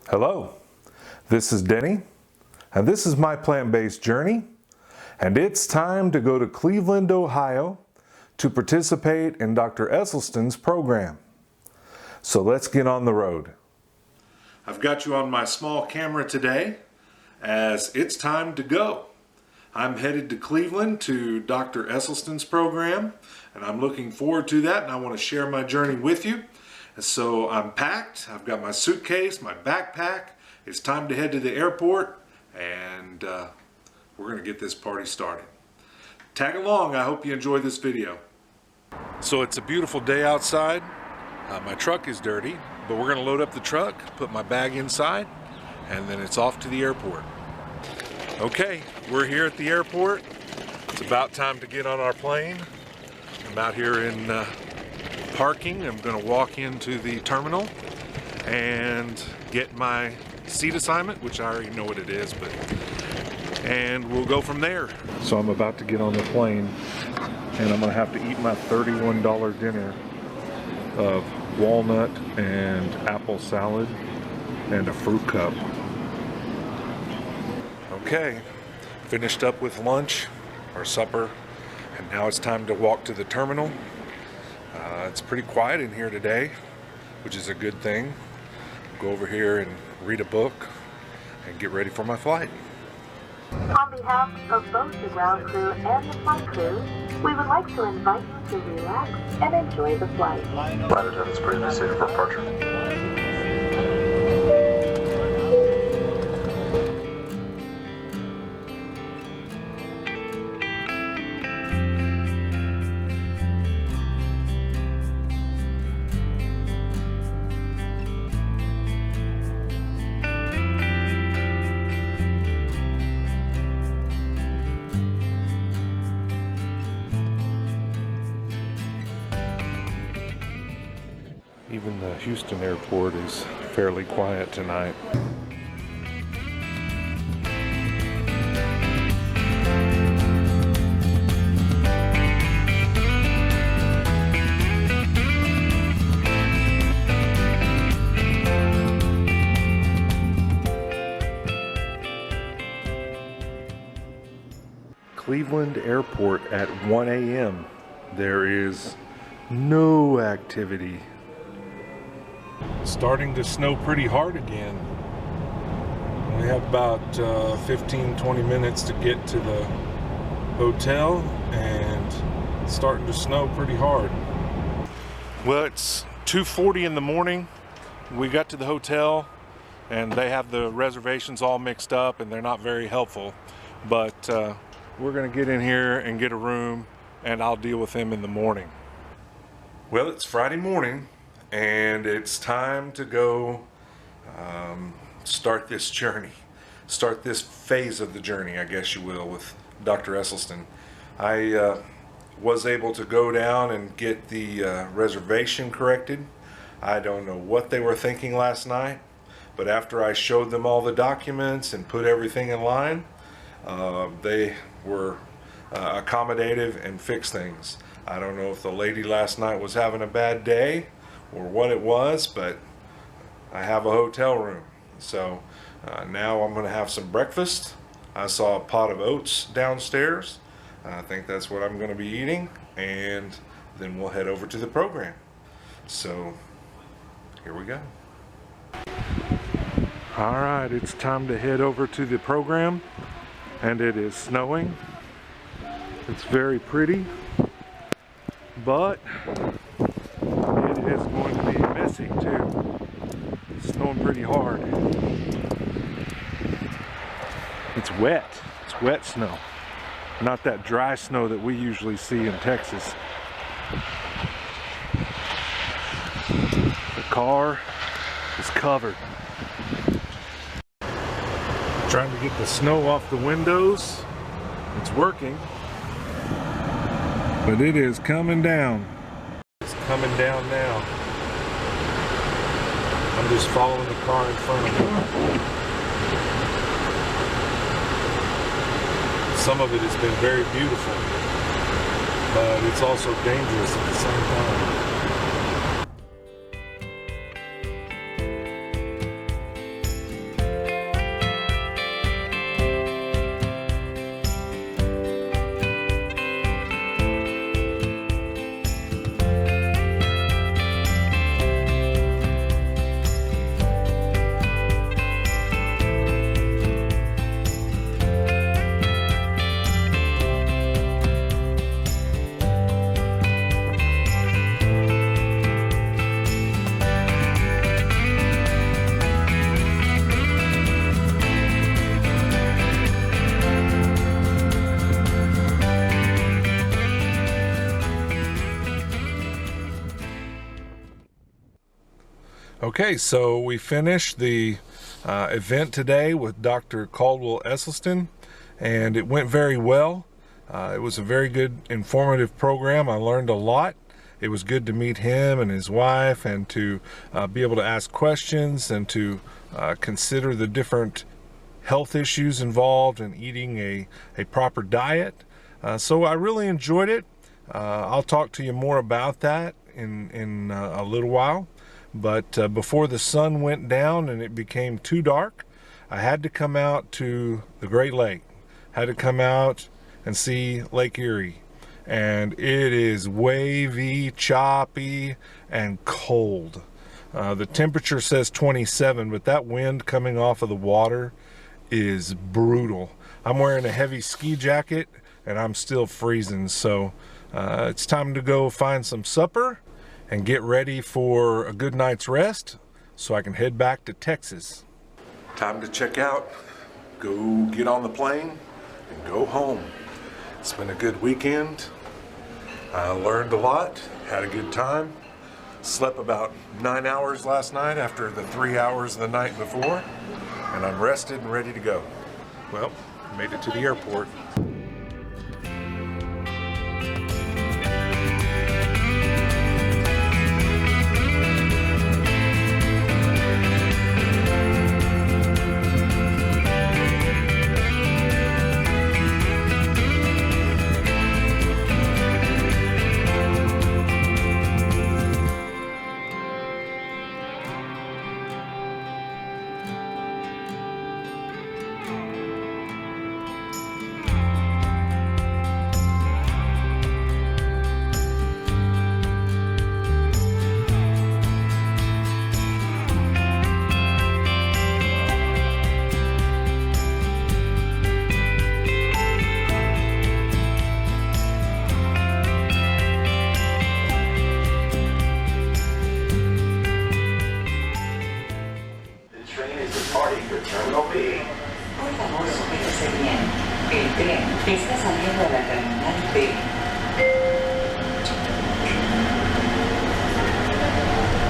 Hello, this is Denny, and this is my plant-based journey, and it's time to go to Cleveland, Ohio to participate in Dr. Esselstyn's program. So let's get on the road. I've got you on my small camera today as it's time to go. I'm headed to Cleveland to Dr. Esselstyn's program, and I'm looking forward to that, and I want to share my journey with you. And so I'm packed, I've got my suitcase, my backpack. It's time to head to the airport, and we're going to get this party started. Tag along, I hope you enjoy this video. So it's a beautiful day outside. My truck is dirty, but we're going to load up the truck, put my bag inside, and then it's off to the airport. Okay, we're here at the airport. It's about time to get on our plane. I'm out here in parking. I'm going to walk into the terminal and get my seat assignment, which I already know what it is, and we'll go from there. So I'm about to get on the plane, and I'm going to have to eat my $31 dinner of walnut and apple salad and a fruit cup. Okay, finished up with lunch or supper, and now it's time to walk to the terminal. It's pretty quiet in here today, which is a good thing. Go over here and read a book and get ready for my flight. On behalf of both the ground crew and the flight crew, we would like to invite you to relax and enjoy the flight. Flight attendants, please be seated for departure. Even the Houston airport is fairly quiet tonight. Cleveland Airport at 1 a.m. There is no activity. Starting to snow pretty hard again. We have about 15-20 minutes to get to the hotel, and it's starting to snow pretty hard. Well, it's 2:40 in the morning. We got to the hotel, and they have the reservations all mixed up, and they're not very helpful. But we're gonna get in here and get a room, and I'll deal with them in the morning. Well, it's Friday morning, and it's time to go start this journey, start this phase of the journey, I guess you will, with Dr. Esselstyn. I was able to go down and get the reservation corrected. I don't know what they were thinking last night, but after I showed them all the documents and put everything in line, they were accommodative and fixed things. I don't know if the lady last night was having a bad day or what it was, but I have a hotel room. So now I'm going to have some breakfast. I saw a pot of oats downstairs. I think that's what I'm going to be eating, and then we'll head over to the program. So here we go. All right, it's time to head over to the program, and it is snowing. It's very pretty, but it is going to be messy too. It's snowing pretty hard. It's wet. It's wet snow. Not that dry snow that we usually see in Texas. The car is covered. Trying to get the snow off the windows. It's working. But it is coming down. It's coming down now. I'm just following the car in front of me. Some of it has been very beautiful, but it's also dangerous at the same time. Okay, so we finished the event today with Dr. Caldwell Esselstyn, and it went very well. It was a very good, informative program. I learned a lot. It was good to meet him and his wife, and to be able to ask questions and to consider the different health issues involved in eating a proper diet. So I really enjoyed it. I'll talk to you more about that in a little while. But before the sun went down and it became too dark, I had to come out to the Great Lake. Had to come out and see Lake Erie. And it is wavy, choppy, and cold. The temperature says 27, but that wind coming off of the water is brutal. I'm wearing a heavy ski jacket and I'm still freezing. So it's time to go find some supper and get ready for a good night's rest so I can head back to Texas. Time to check out, go get on the plane, and go home. It's been a good weekend. I learned a lot, had a good time. Slept about 9 hours last night after the 3 hours the night before, and I'm rested and ready to go. Well, made it to the airport. Terminal B. Por favor, sujétese bien. El tren está saliendo a la terminal B.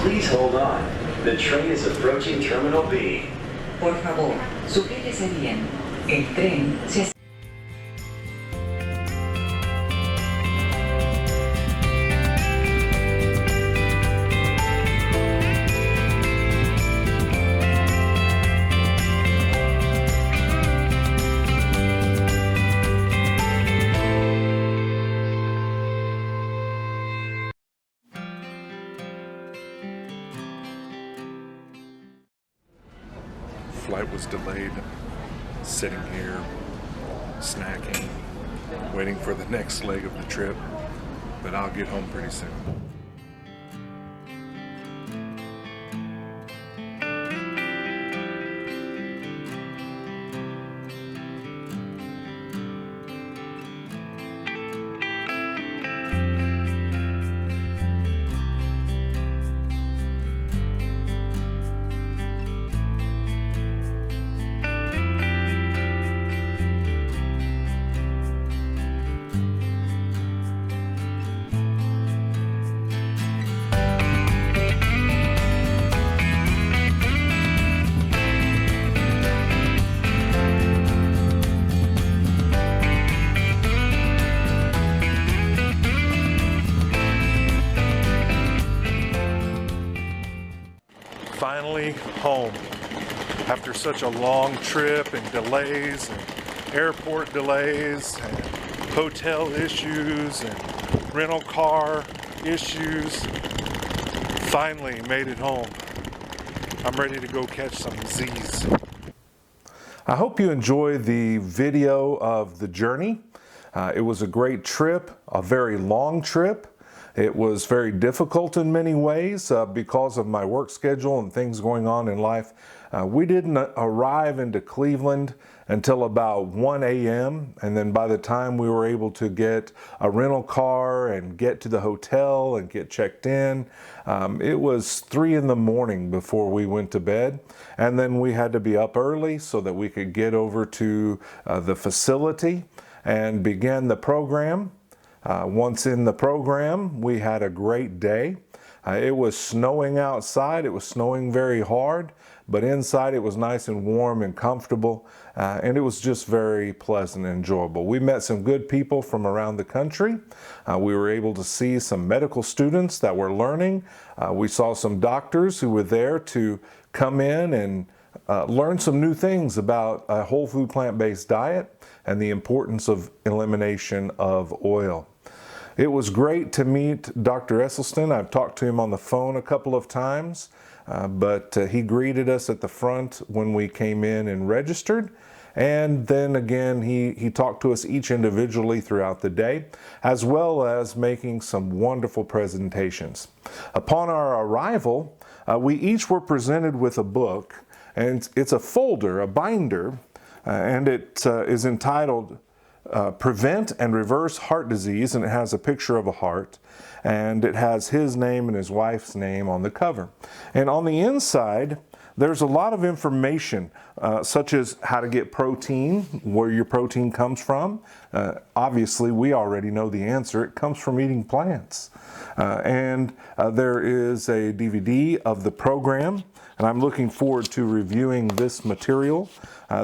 Please hold on. The train is approaching Terminal B. Por favor, sujétese bien. El tren se Flight was delayed. Sitting here, snacking, waiting for the next leg of the trip, but I'll get home pretty soon. Finally home after such a long trip and delays and airport delays and hotel issues and rental car issues. Finally made it home. I'm ready to go catch some Z's. I hope you enjoy the video of the journey. It was a great trip, a very long trip. It was very difficult in many ways because of my work schedule and things going on in life. We didn't arrive into Cleveland until about 1 a.m. and then by the time we were able to get a rental car and get to the hotel and get checked in, it was 3 in the morning before we went to bed. And then we had to be up early so that we could get over to the facility and begin the program. Once in the program, we had a great day. It was snowing outside. It was snowing very hard, but inside it was nice and warm and comfortable, and it was just very pleasant and enjoyable. We met some good people from around the country. We were able to see some medical students that were learning. We saw some doctors who were there to come in and learn some new things about a whole food plant-based diet and the importance of elimination of oil. It was great to meet Dr. Esselstyn. I've talked to him on the phone a couple of times, but he greeted us at the front when we came in and registered. And then again, he talked to us each individually throughout the day, as well as making some wonderful presentations. Upon our arrival, we each were presented with a book, and it's a folder, a binder, and it is entitled Prevent and Reverse Heart Disease, and it has a picture of a heart, and it has his name and his wife's name on the cover. And on the inside, there's a lot of information, such as how to get protein, where your protein comes from. Obviously, we already know the answer. It comes from eating plants. And there is a DVD of the program, and I'm looking forward to reviewing this material.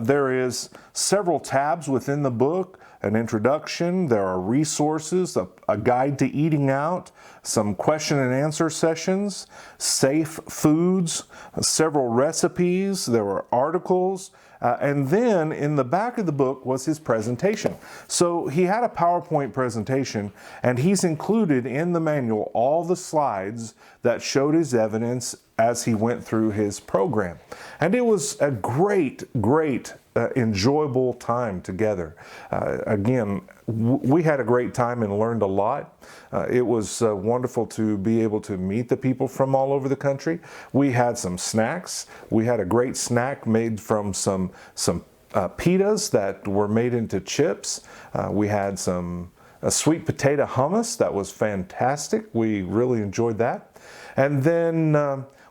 There is several tabs within the book, an introduction, there are resources, a guide to eating out, some question and answer sessions, safe foods, several recipes, there were articles, and then in the back of the book was his presentation. So he had a PowerPoint presentation, and he's included in the manual all the slides that showed his evidence as he went through his program. And it was a great, enjoyable time together. Again, we had a great time and learned a lot. It was wonderful to be able to meet the people from all over the country. We had some snacks. We had a great snack made from some pitas that were made into chips. We had some sweet potato hummus that was fantastic. We really enjoyed that. And then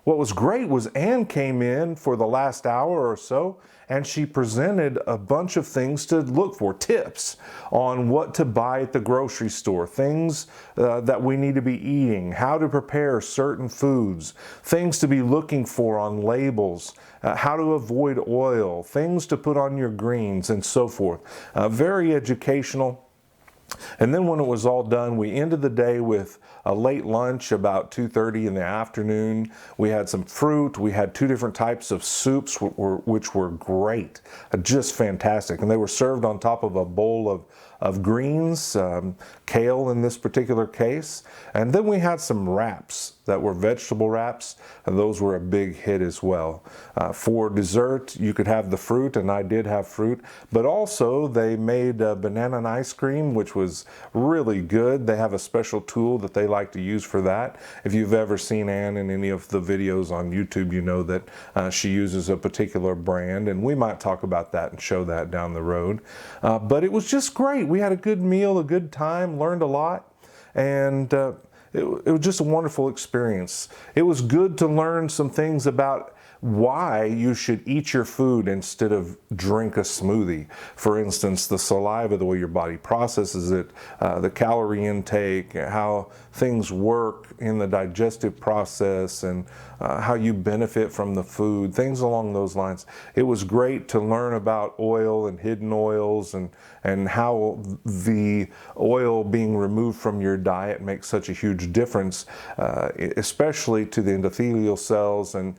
what was great was Ann came in for the last hour or so, and she presented a bunch of things to look for, tips on what to buy at the grocery store, things that we need to be eating, how to prepare certain foods, things to be looking for on labels, how to avoid oil, things to put on your greens, and so forth. Very educational. And then when it was all done, we ended the day with a late lunch about 2:30 in the afternoon. We had some fruit. We had 2 different types of soups, which were great, just fantastic. And they were served on top of a bowl of greens, kale in this particular case. And then we had some wraps that were vegetable wraps, and those were a big hit as well. For dessert, you could have the fruit, and I did have fruit, but also they made banana and ice cream, which was really good. They have a special tool that they like to use for that. If you've ever seen Ann in any of the videos on YouTube, you know that she uses a particular brand, and we might talk about that and show that down the road. But it was just great. We had a good meal, a good time, learned a lot, and it was just a wonderful experience. It was good to learn some things about why you should eat your food instead of drink a smoothie. For instance, the saliva, the way your body processes it, the calorie intake, how things work in the digestive process, and how you benefit from the food, things along those lines. It was great to learn about oil and hidden oils, and how the oil being removed from your diet makes such a huge difference, especially to the endothelial cells. And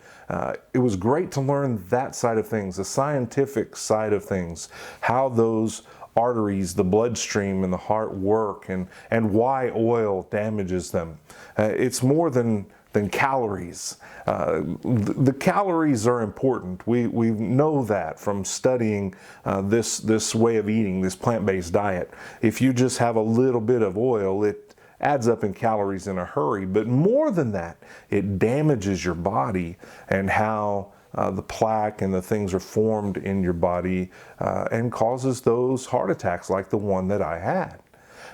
it was great to learn that side of things, the scientific side of things, how those arteries, the bloodstream, and the heart work, and why oil damages them. It's more than calories. The calories are important. We know that from studying this way of eating, this plant-based diet. If you just have a little bit of oil, it adds up in calories in a hurry. But more than that, it damages your body, and how the plaque and the things are formed in your body, and causes those heart attacks like the one that I had.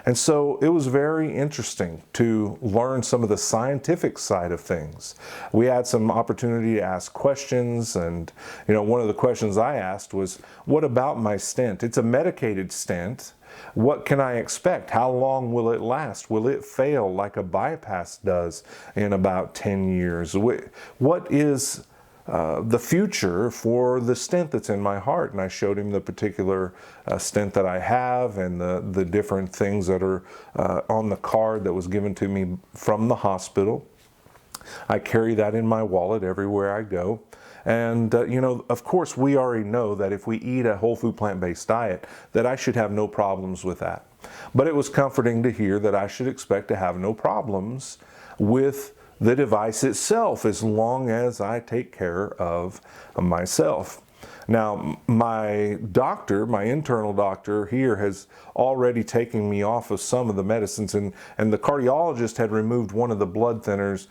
And so it was very interesting to learn some of the scientific side of things. We had some opportunity to ask questions, and one of the questions I asked was, what about my stent? It's a medicated stent, What can I expect? How long will it last? Will it fail like a bypass does in about 10 years? What is the future for the stent that's in my heart? And I showed him the particular stent that I have and the different things that are on the card that was given to me from the hospital. I carry that in my wallet everywhere I go. And, of course, we already know that if we eat a whole food plant-based diet, that I should have no problems with that. But it was comforting to hear that I should expect to have no problems with the device itself as long as I take care of myself. Now, my doctor, my internal doctor here, has already taken me off of some of the medicines, and the cardiologist had removed one of the blood thinners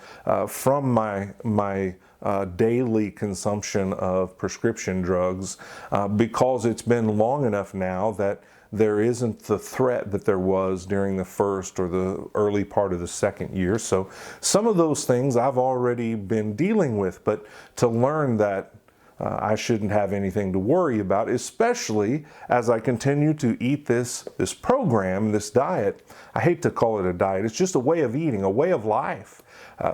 from my daily consumption of prescription drugs because it's been long enough now that there isn't the threat that there was during the first or the early part of the second year. So some of those things I've already been dealing with, but to learn that I shouldn't have anything to worry about, especially as I continue to eat this program, this diet. I hate to call it a diet. It's just a way of eating, a way of life.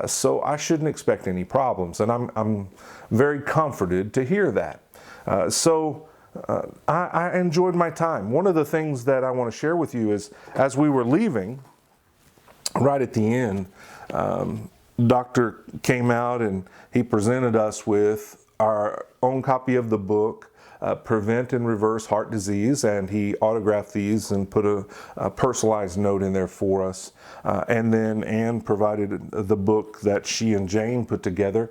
So I shouldn't expect any problems. And I'm very comforted to hear that. I enjoyed my time. One of the things that I want to share with you is, as we were leaving, right at the end, doctor came out and he presented us with our own copy of the book, Prevent and Reverse Heart Disease, and he autographed these and put a personalized note in there for us. And then Anne provided the book that she and Jane put together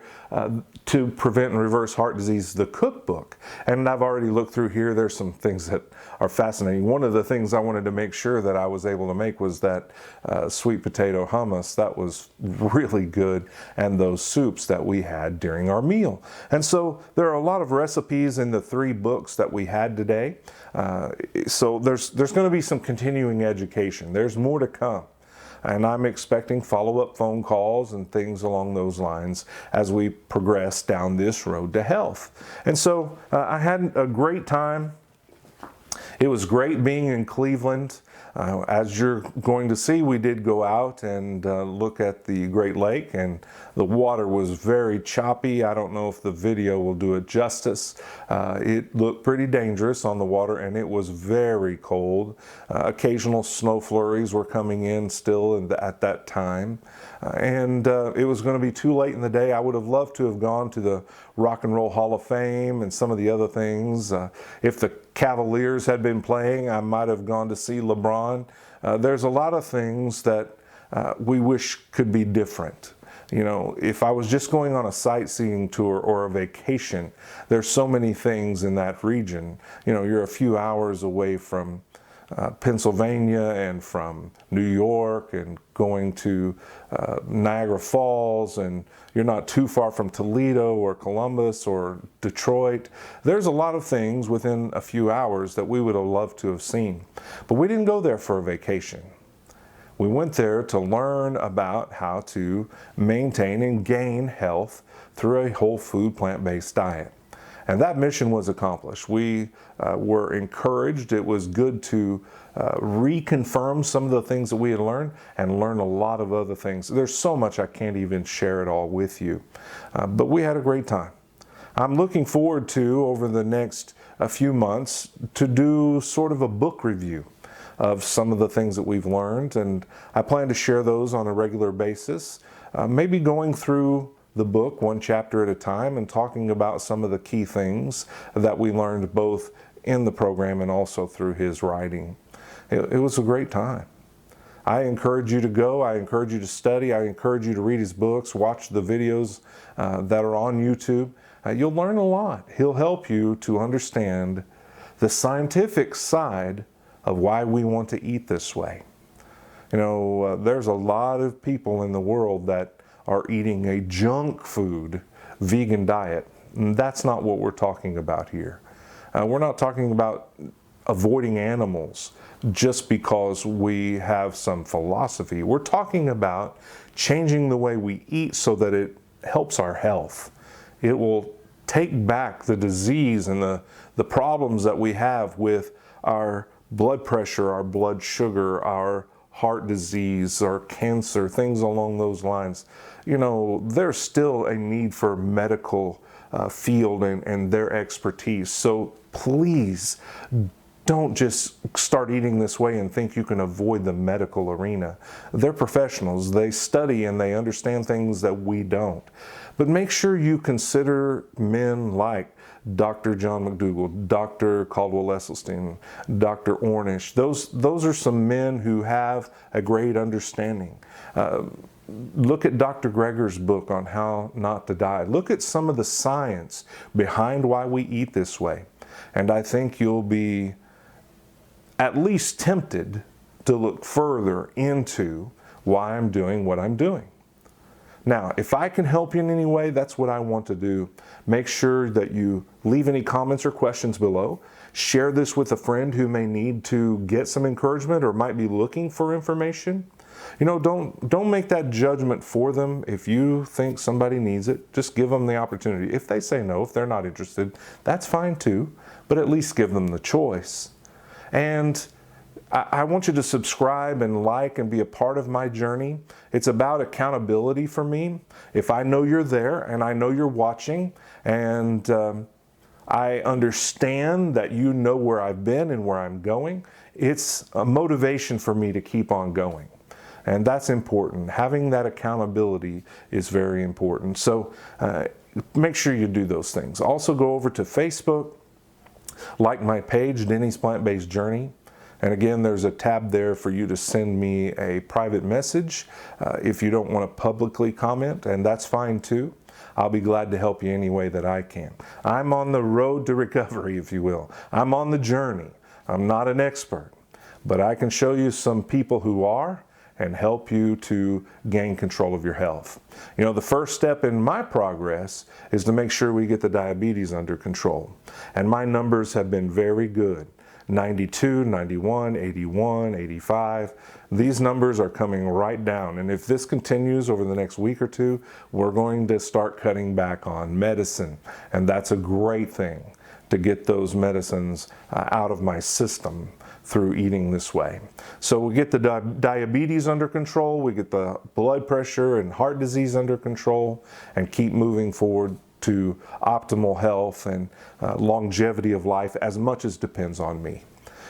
to Prevent and Reverse Heart Disease, the cookbook. And I've already looked through here. There's some things that are fascinating. One of the things I wanted to make sure that I was able to make was that sweet potato hummus. That was really good, and those soups that we had during our meal. And so there are a lot of recipes in the 3 books that we had today. So there's going to be some continuing education. There's more to come. And I'm expecting follow-up phone calls and things along those lines as we progress down this road to health. And so I had a great time. It was great being in Cleveland. As you're going to see, we did go out and look at the Great Lake, and the water was very choppy. I don't know if the video will do it justice. It looked pretty dangerous on the water, and it was very cold. Occasional snow flurries were coming in still at that time. And it was going to be too late in the day. I would have loved to have gone to the Rock and Roll Hall of Fame and some of the other things. If the Cavaliers had been playing, I might have gone to see LeBron. There's a lot of things that we wish could be different. You know, if I was just going on a sightseeing tour or a vacation, there's so many things in that region. You know, you're a few hours away from Pennsylvania and from New York and going to Niagara Falls, and you're not too far from Toledo or Columbus or Detroit. There's a lot of things within a few hours that we would have loved to have seen. But we didn't go there for a vacation. We went there to learn about how to maintain and gain health through a whole food plant-based diet. And that mission was accomplished. We were encouraged. It was good to reconfirm some of the things that we had learned and learn a lot of other things. There's so much I can't even share it all with you. But we had a great time. I'm looking forward to, over the next few months, to do sort of a book review of some of the things that we've learned. And I plan to share those on a regular basis, maybe going through the book one chapter at a time and talking about some of the key things that we learned both in the program and also through his writing. It was a great time. I encourage you to go. I encourage you to study. I encourage you to read his books, watch the videos that are on YouTube. You'll learn a lot. He'll help you to understand the scientific side of why we want to eat this way. You know, there's a lot of people in the world that are eating a junk food vegan diet. And that's not what we're talking about here. We're not talking about avoiding animals just because we have some philosophy. We're talking about changing the way we eat so that it helps our health. It will take back the disease and the problems that we have with our blood pressure, our blood sugar, our heart disease, or cancer, things along those lines. You know, there's still a need for medical field and their expertise. So please don't just start eating this way and think you can avoid the medical arena. They're professionals. They study and they understand things that we don't. But make sure you consider men like Dr. John McDougall, Dr. Caldwell Esselstyn, Dr. Ornish. Those are some men who have a great understanding. Look at Dr. Greger's book on how not to die. Look at some of the science behind why we eat this way. And I think you'll be at least tempted to look further into why I'm doing what I'm doing. Now, if I can help you in any way, that's what I want to do. Make sure that you leave any comments or questions below. Share this with a friend who may need to get some encouragement or might be looking for information. You know, don't make that judgment for them. If you think somebody needs it, just give them the opportunity. If they say no, if they're not interested, that's fine too, but at least give them the choice. And I want you to subscribe and like and be a part of my journey. It's about accountability for me. If I know you're there and I know you're watching and I understand that you know where I've been and where I'm going, it's a motivation for me to keep on going. And that's important. Having that accountability is very important. So make sure you do those things. Also go over to Facebook, like my page, Denny's Plant-Based Journey. And again, there's a tab there for you to send me a private message if you don't want to publicly comment, and that's fine too. I'll be glad to help you any way that I can. I'm on the road to recovery, if you will. I'm on the journey. I'm not an expert, but I can show you some people who are and help you to gain control of your health. You know, the first step in my progress is to make sure we get the diabetes under control. And my numbers have been very good. 92, 91, 81, 85. These numbers are coming right down. And if this continues over the next week or two, we're going to start cutting back on medicine. And that's a great thing, to get those medicines out of my system through eating this way. So we get the diabetes under control, we get the blood pressure and heart disease under control, and keep moving forward to optimal health and longevity of life, as much as depends on me.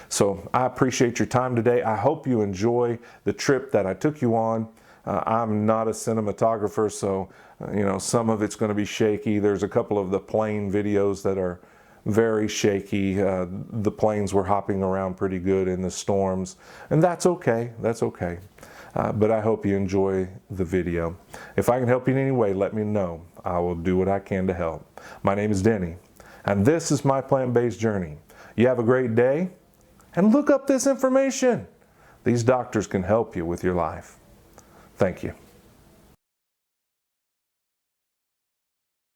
So I appreciate your time today. I hope you enjoy the trip that I took you on. I'm not a cinematographer, so you know, some of it's going to be shaky. There's a couple of the plane videos that are very shaky. The planes were hopping around pretty good in the storms, and that's okay. That's okay. But I hope you enjoy the video. If I can help you in any way, let me know. I will do what I can to help. My name is Denny, and this is my plant-based journey. You have a great day, and look up this information. These doctors can help you with your life. Thank you.